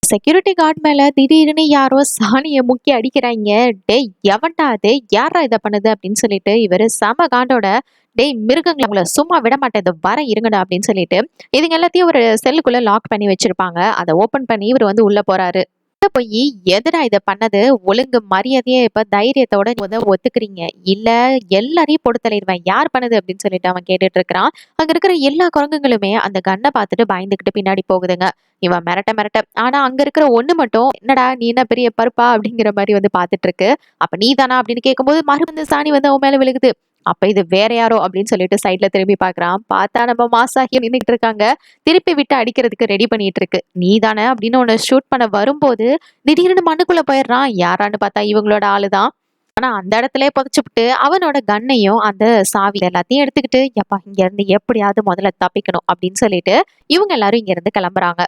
Security guard மேல திடீர்னு யாரோ சாணிய முக்கி அடிக்கிறாங்க. டேய் எவன்டா அது? யார்ரா இத பண்ணுது? அப்படின்னு சொல்லிட்டு இவரு செம காண்டோட, டேய் மிருகங்கள உங்கள சும்மா விட மாட்டேன். இதோ வரேன் இருங்கடா அப்படின்னு சொல்லிட்டு, இதுங்க எல்லாத்தையும் ஒரு செல்லுக்குள்ள லாக் பண்ணி வச்சிருப்பாங்க. அத ஓப்பன் பண்ணி இவரு வந்து உள்ள போறாரு. உள்ள போயி எதுடா இத பண்ணது? ஒழுங்கு மரியாதையா இப்ப தைரியத்தோட ஒத்துக்கிறீங்க. இல்ல எல்லாரையும் போட்டு தள்ளிருவேன். யார் பண்ணது? அப்படின்னு சொல்லிட்டு அவன் கேட்டுட்டு இருக்கிறான். அங்க இருக்கிற எல்லா குரங்குகளுமே அந்த கன்ன பார்த்துட்டு பயந்துகிட்டு பின்னாடி போகுதுங்க. இவன் மிரட்ட மிரட்ட. ஆனா அங்க இருக்கிற ஒண்ணு மட்டும், "என்னடா நீ என்ன பெரிய பருப்பா?" அப்படிங்கிற மாரி வந்து பார்த்துட்டு இருக்கு. "அப்ப நீ தானா?" அப்படின்னு கேட்கும்போது மறுபடியும் சாணி வந்து அவன் மேல விழுகுது. அப்ப இது வேற யாரோ அப்படின்னு சொல்லிட்டு சைடுல திரும்பி பார்க்கறான். பார்த்தா நம்ம மாசாகி நின்னுகிட்டு இருக்காங்க. திருப்பி விட்டு அடிக்கிறதுக்கு ரெடி பண்ணிட்டு இருக்கு. "நீ தானே?" அப்படின்னு உன்ன ஷூட் பண்ண வரும்போது, திடீர்னு மண்ணுக்குள்ள போயிடுறான். யாரான்னு பார்த்தா இவங்களோட ஆளு தான். ஆனா அந்த இடத்திலேயே புதைச்சுப்புட்டு அவனோட கன்னையும், அந்த சாவி எல்லாத்தையும் எடுத்துக்கிட்டு, "யப்பா இங்க இருந்து எப்படியாவது முதல்ல தப்பிக்கணும்." அப்படின்னு சொல்லிட்டு இவங்க எல்லாரும் இங்க இருந்து கிளம்புறாங்க.